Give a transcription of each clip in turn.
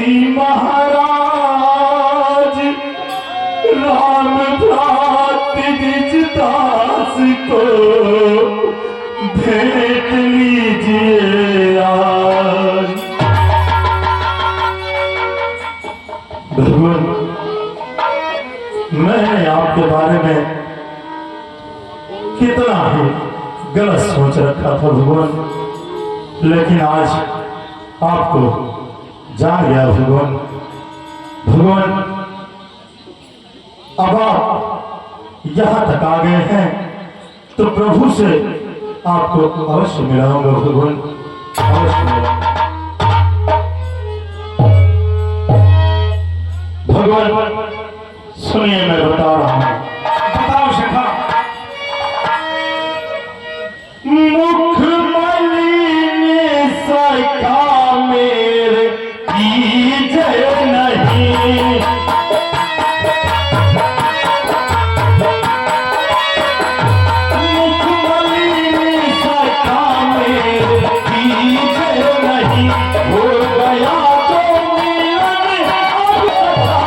सी महाराज राम भ्रात निज दास को भेंट लीजिए आज। भगवान, मैंने आपके बारे में कितना ही गलत सोच रखा था भगवान, लेकिन आज आपको जान गया भगवान। भगवान, अब आप यहां तक आ गए हैं तो प्रभु से आपको अवश्य मिलाऊंगा भगवान, अवश्य मिलाऊंगा। भगवान सुनिए, मैं बता रहा हूं। बताओ शेखा। मुख मलिन सखा मेरे कीजय नहीं, मुख मलिन सखा मेरे कीजय नहीं, हो गया जो मिलन अब सखा।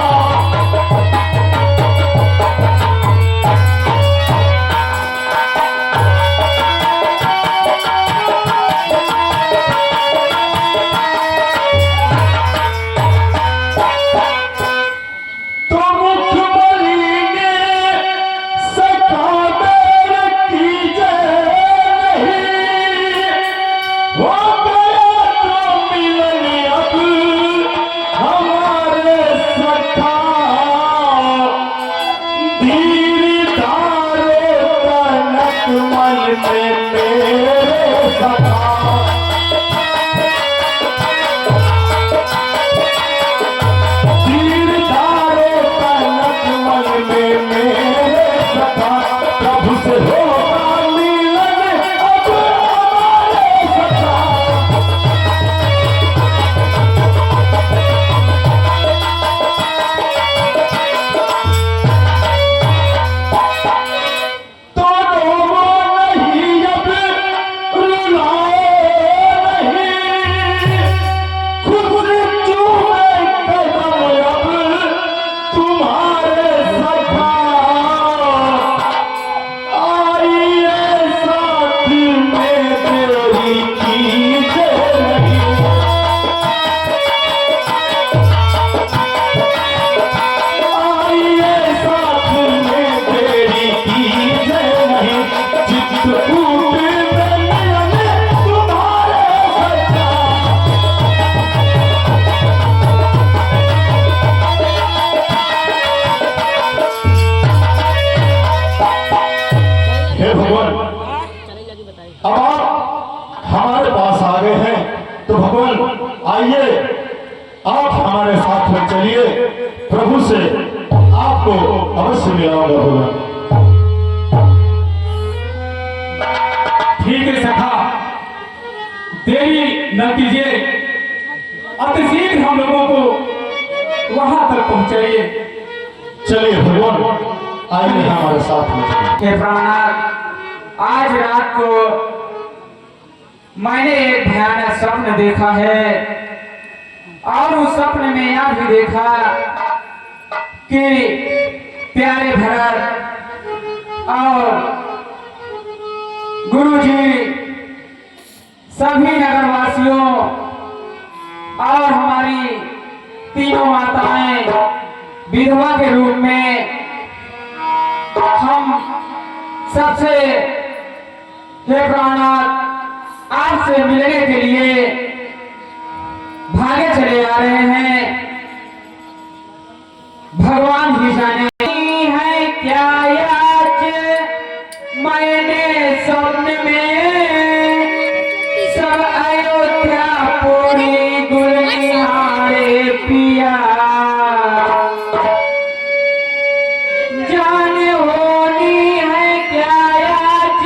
अब आप हमारे पास आ गए हैं तो भगवान आइए, आप हमारे साथ में चलिए, प्रभु से आपको अवश्य मिलाऊंगा भगवान। ठीक है सखा, देरी न कीजिए, अति शीघ्र हम लोगों को वहां तक पहुंचाइए। चलिए भगवान, आइए हमारे साथ में चलिए। हे प्राणनाथ, आज रात को मैंने एक भयानक स्वप्न देखा है और उस स्वप्न में यह भी देखा कि प्यारे भरत और गुरुजी सभी नगरवासियों और हमारी तीनों माताएं विधवा के रूप में हम सबसे हे प्राणनाथ आपसे मिलने के लिए भागे चले आ रहे हैं। भगवान ही जाने है क्या याच मैंने स्वप्न में, सब अयोध्या पूरी गुलनिहारे पिया, जाने होनी है क्या याच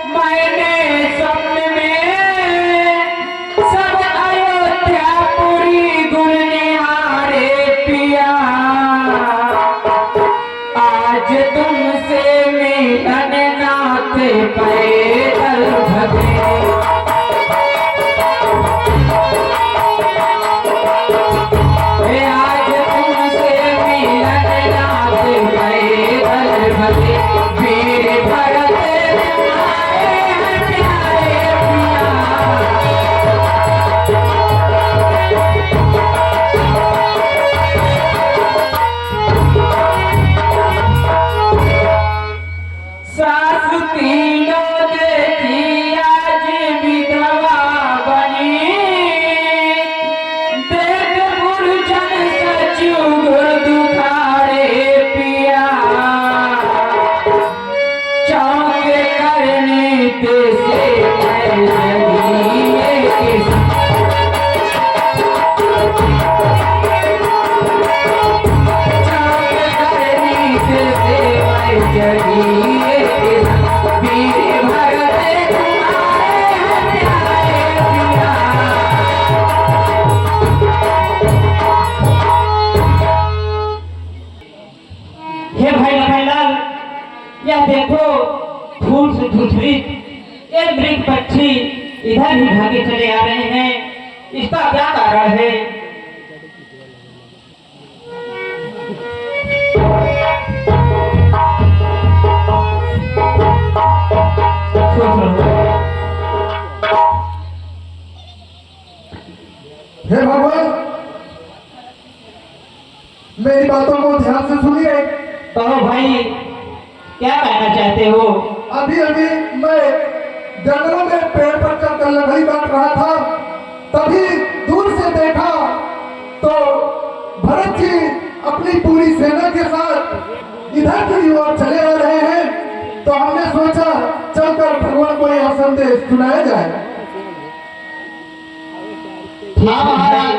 मैंने स्वप्न में, सब अयोध्या पूरी गुलनिहारे इधर ही भागे चले आ रहे हैं, इसका क्या कारण है? हे भगवान, मेरी बातों को ध्यान से सुनिए। कहो भाई, क्या कहना चाहते हो? अभी अभी मैं जंगलों में पेड़ पर चढ़कर लकड़ी काट रहा था, तभी दूर से देखा तो भरत जी अपनी पूरी सेना के साथ इधर की ओर चले आ रहे हैं। तो हमने सोचा चलकर भगवान को यह संदेश सुनाया जाए। हाँ महाराज,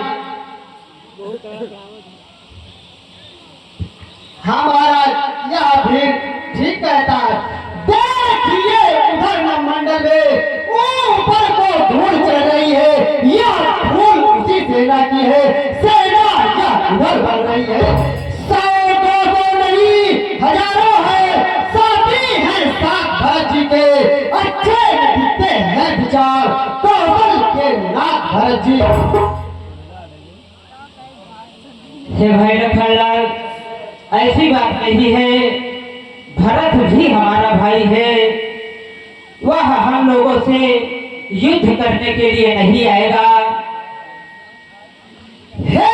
हाँ महाराज, यह भीड़ ठीक कहता है। देखिए उधर मंडल में ऊपर को धूल चल रही है, यह धूल उसी सेना की है। सेना यह उधर बढ़ रही है, 100-200 नहीं, हजारों है, साथी हैं साथ भरत जी के। अच्छे दिखते हैं विचार कौशल के नाथ भरत जी। हे भाई लखनलाल, ऐसी बात नहीं है, भरत भी हमारा भाई है। वह हम लोगों से युद्ध करने के लिए नहीं आएगा। हे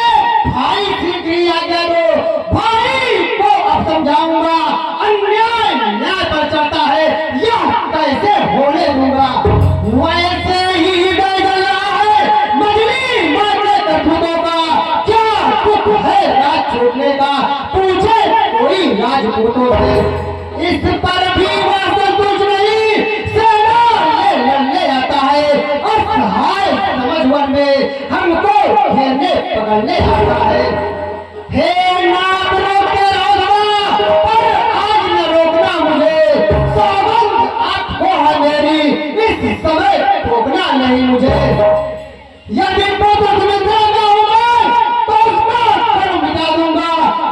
भाई श्री आज्ञा दो, भाई को अब समझाऊंगा। अन्याय न्याय पर चलता है, यह कैसे होने दूंगा। वैसे ही डर रहा है मजली मारने करतूतों का, क्या दुख है राज छोड़ने का, पूछे कोई राजपूतों से। इस पर भी वह संतुष्ट नहीं, सेना ले लड़ने आता है, असहाय समझ में हमको घेरने पकड़ने आता है। हे नाथ रोकते रोकना, पर आज न रोकना मुझे। सौगंध आपको है मेरी, इस समय रोकना नहीं मुझे। यदि पुत्र सुमित्रा का हूँ तो उसका कर्म मिटा दूंगा।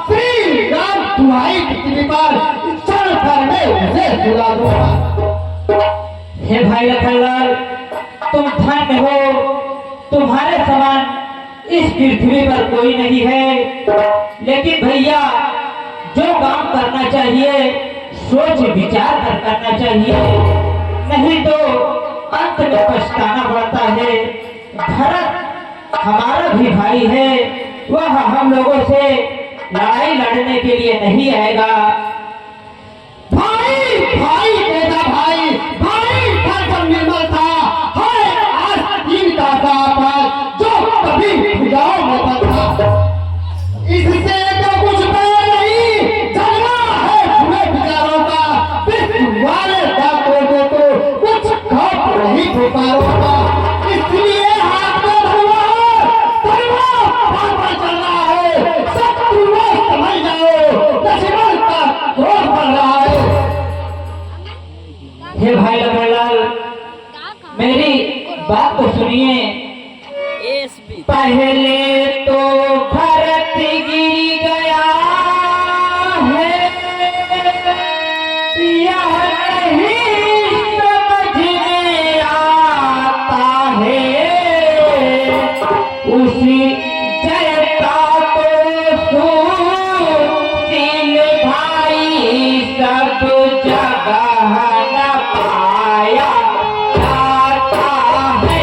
श्री राम तुम्हारी पृथ्वी पर क्षण भर में उसे सुला दूंगा। हे भाई लखनलाल, तुम धन्य हो, तुम्हारे समान इस पृथ्वी पर कोई नहीं है। लेकिन भैया, जो काम करना चाहिए सोच विचार कर करना चाहिए, नहीं तो अंत में पछताना पड़ता है। भरत हमारा भी भाई है, वह हम लोगों से लड़ाई लड़ने के लिए नहीं आएगा। भाई भाई बेटा भाई, भाई का जब निर्मल था, है आज दिन का साथ जो कभी भुजाओं में था। इससे तो कुछ पैर नहीं, जलना है बुरे विचारों का। विश्व वाले बातों को तो कुछ खौफ नहीं पुकारों का। इसलिए हाथ में धुआ चल रहा है, सब समझ जाओ, लक्ष्मण का क्रोध बढ़ रहा है। हे भाई लखनलाल, मेरी बात तो सुनिए। पहले तो भरत गिर गया है, यह नहीं समझ में आता है। उसी जयता को सुशील भाई सब जगह न पाया जाता है।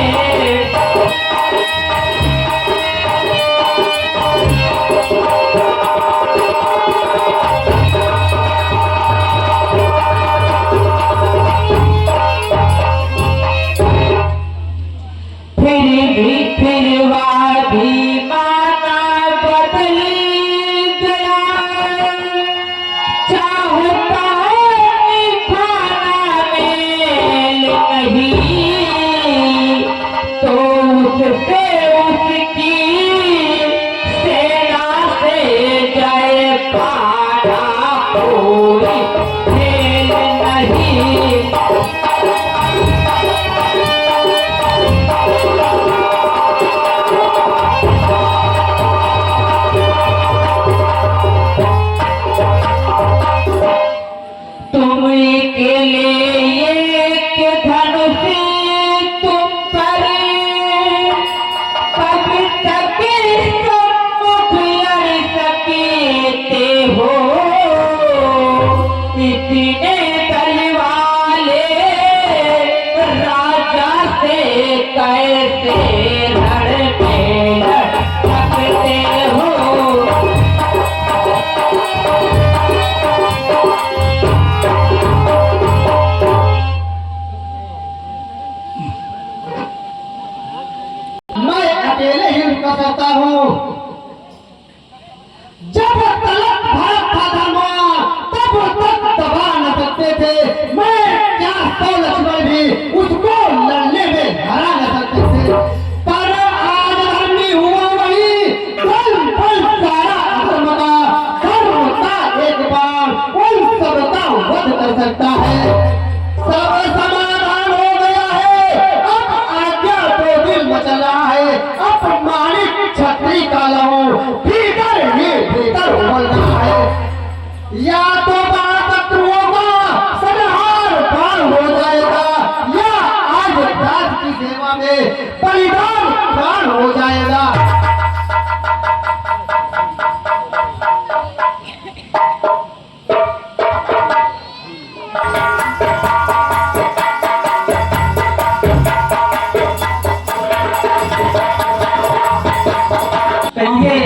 तुम के लिए एक धनुष तुम लड़ते लटकते हो। मैं अकेले ही रुका सकता हूँ। जब तलक भारत था धर्मा तब तक दबा न सकते थे। मैं क्या 100 लक्ष्मण भी उसको लड़ने में हरा न सकते थे। पर आज धर्मी हुआ वही पल पल सारा अधर्म का धर्म का एक बार उन सबका वध कर सकता है। सब समाधान हो गया है। अब आज्ञा तो दिल मचल रहा है। अपमानित छत्री का लहू भीतर ही भीतर उबल रहा है। या तो शत्रुओं का संहार पार हो जाएगा या आज राज की सेवा में बलिदान प्राण हो जाएगा। कहिए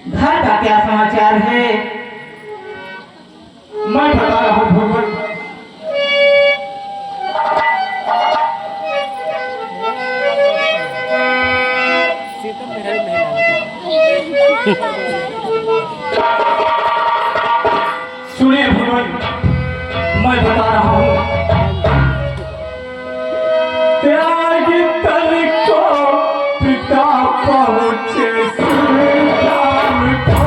घर का क्या समाचार है? मैं बता रहा हूँ भगवान। सुनिए भगवान, मैं बता रहा हूँ। त्याग तन को पिता पहुँचे सुल्तान को।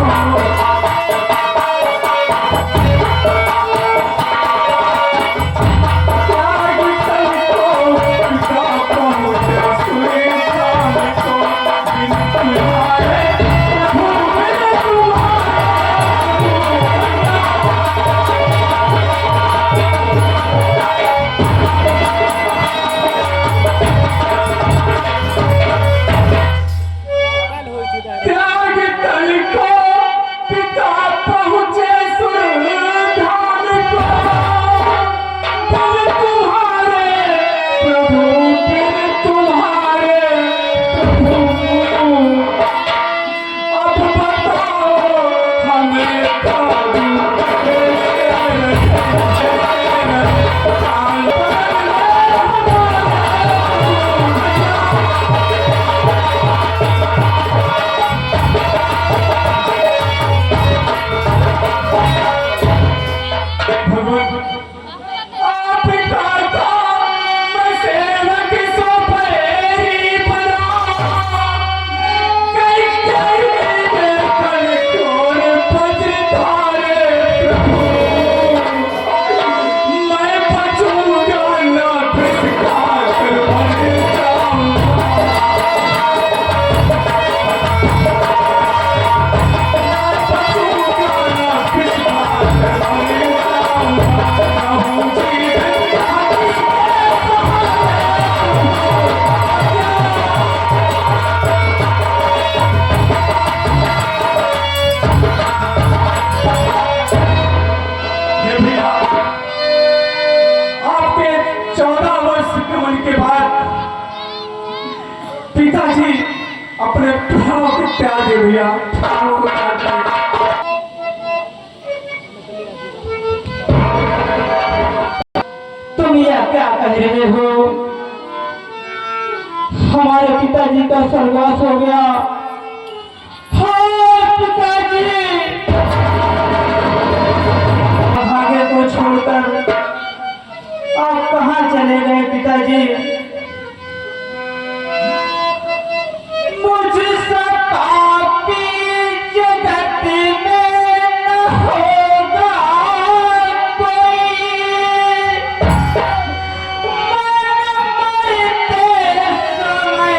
पिताजी अपने प्राणों को त्याग दे भैया, प्राणों को त्याग दे। तुम यह क्या कह रहे हो? हमारे पिताजी का सर्वनाश हो गया। हाँ पिताजी, भाग्य को छोड़कर आप कहाँ चले गए पिताजी? मुझसे पापी जगत में न होगा कोई। मन मरते समय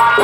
है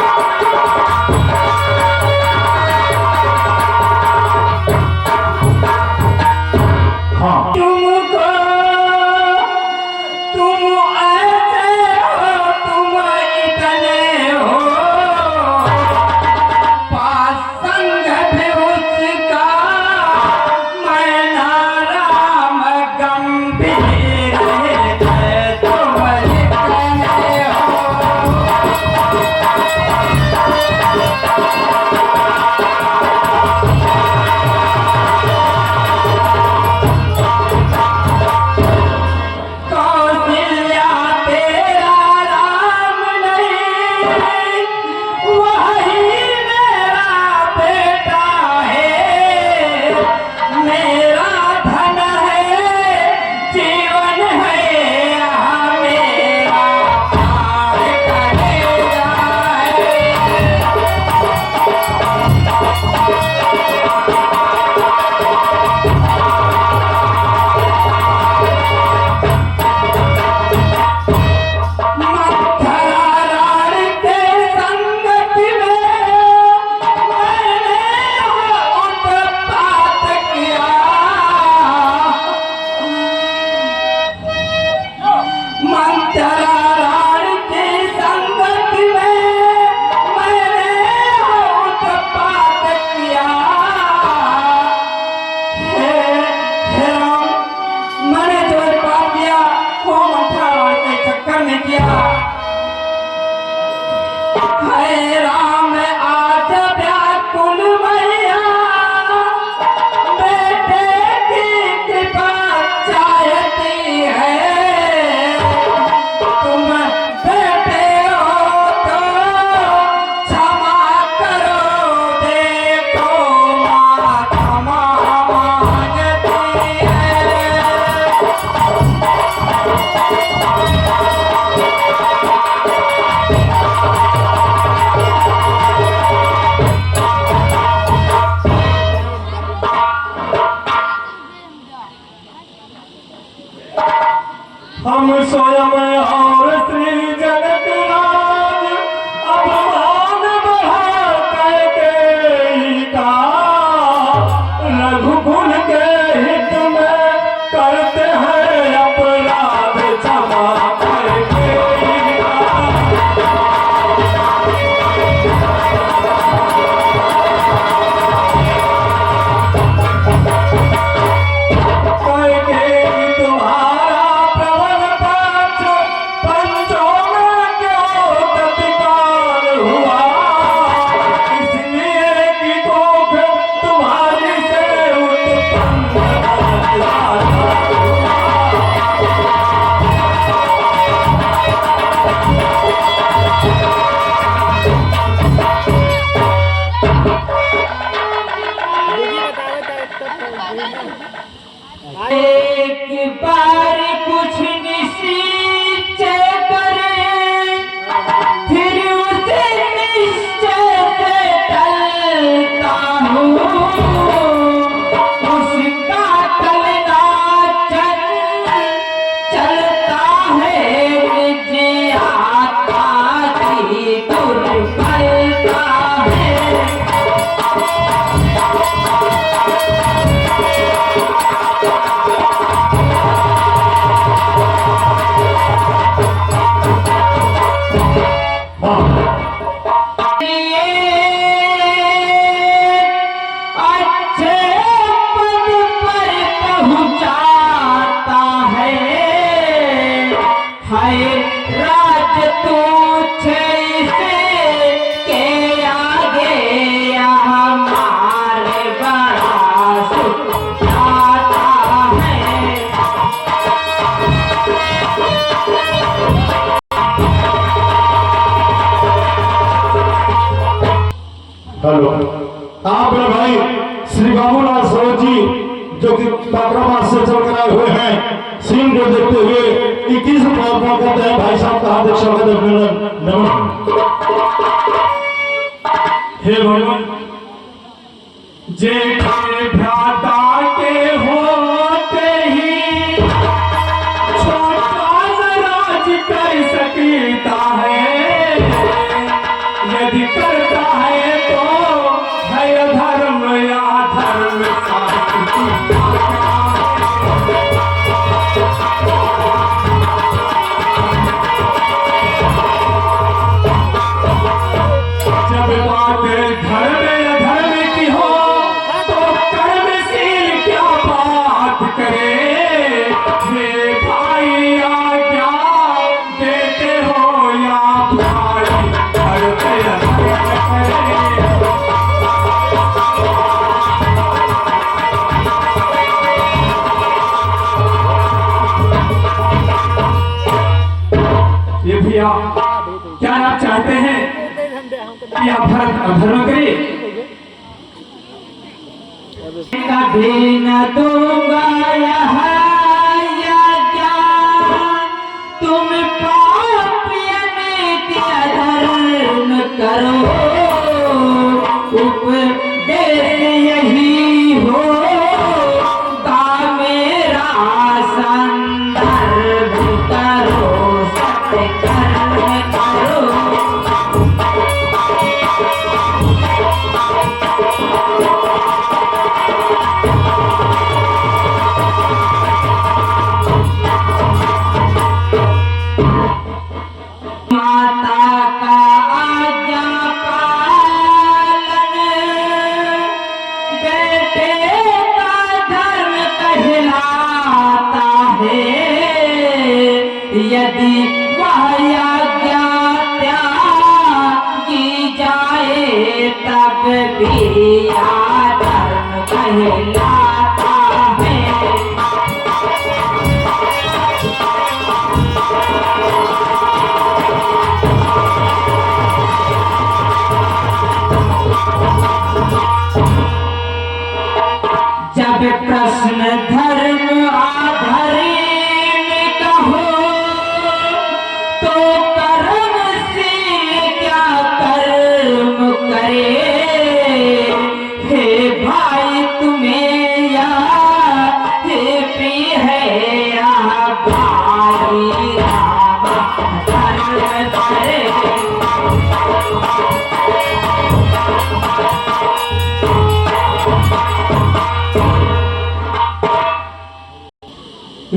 हेलो, आप मेरे भाई श्री बाबूलाल सरोज जी जो कि काकराबाद से चलकर आए हुए हैं, सीन को देखते हुए 21 प्रार्थना करते हैं। भाई साहब का हार्दिक स्वागत अभिनंदन नमन। हे भगवान, जेठे भ्राता के होते ही छोटा नाराज कर सकता है, यदि करता है तो है अधर्म या धर्म जब बात धर्म अधर्म की हो तो कर्मशील क्या बात करे। हे भाई आज्ञा देते हो या भाई करते ये भैया, क्या आप चाहते हैं कि आप अधर्म करें? कभी न दूंगा यह ज्ञान, तुम पापियों ने अधर्म करो, उपदेश यही हो का मेरा संदर्भ करो, सत्कर्म करो। माता का आज्ञा पालन बेटे का धर्म कहलाता है, यदि वह आज्ञा त्याग की जाए तब भी यह धर्म कहलाता है। जब प्रश्न धर्म आधर्म का हो तो कर्मशील क्या कर्म करे। हे भाई तुम्हें यह प्रिय है यह भाई राम धर्म करे।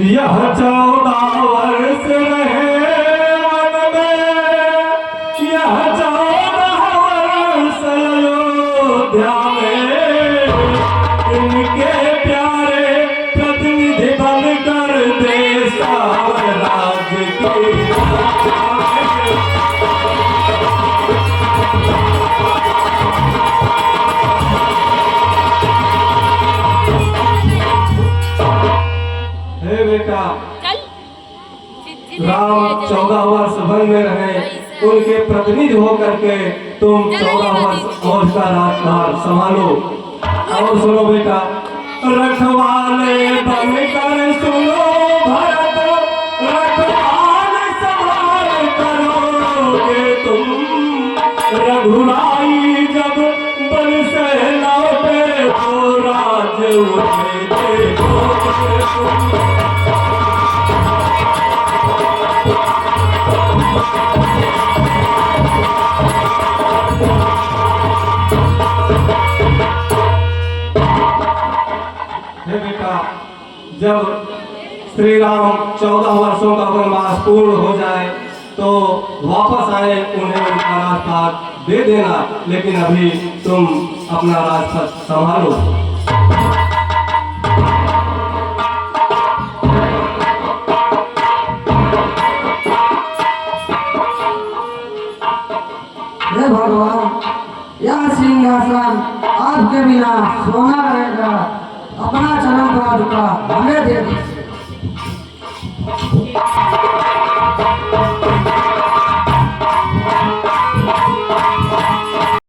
यह 14 वर्ष रहे वन में, यह 14 वर्ष अयोध्या में, इनके प्यारे प्रतिनिधि बनकर देश और राज्य की बेटा, राम 14 वर्ष वन में रहे, उनके प्रतिनिधि होकर के तुम 14 वर्ष मौज का राजपाल संभालो। और सुनो बेटा, रखवाले बनकर सुनो भरत, रखवाले संभाल करोगे तुम, रघुराई जब बन से लौटे तो राज उठे देखोगे तुम। बेटा, जब श्री राम 14 वर्षों का वनवास पूर्ण हो जाए तो वापस आए, उन्हें उनका राजपाट दे देना, लेकिन अभी तुम अपना राजपथ संभालो। हे भगवान, यह सिंहासन आपके बिना सोना रहेगा, अपना चरण पादुका हमें दे दीजिए।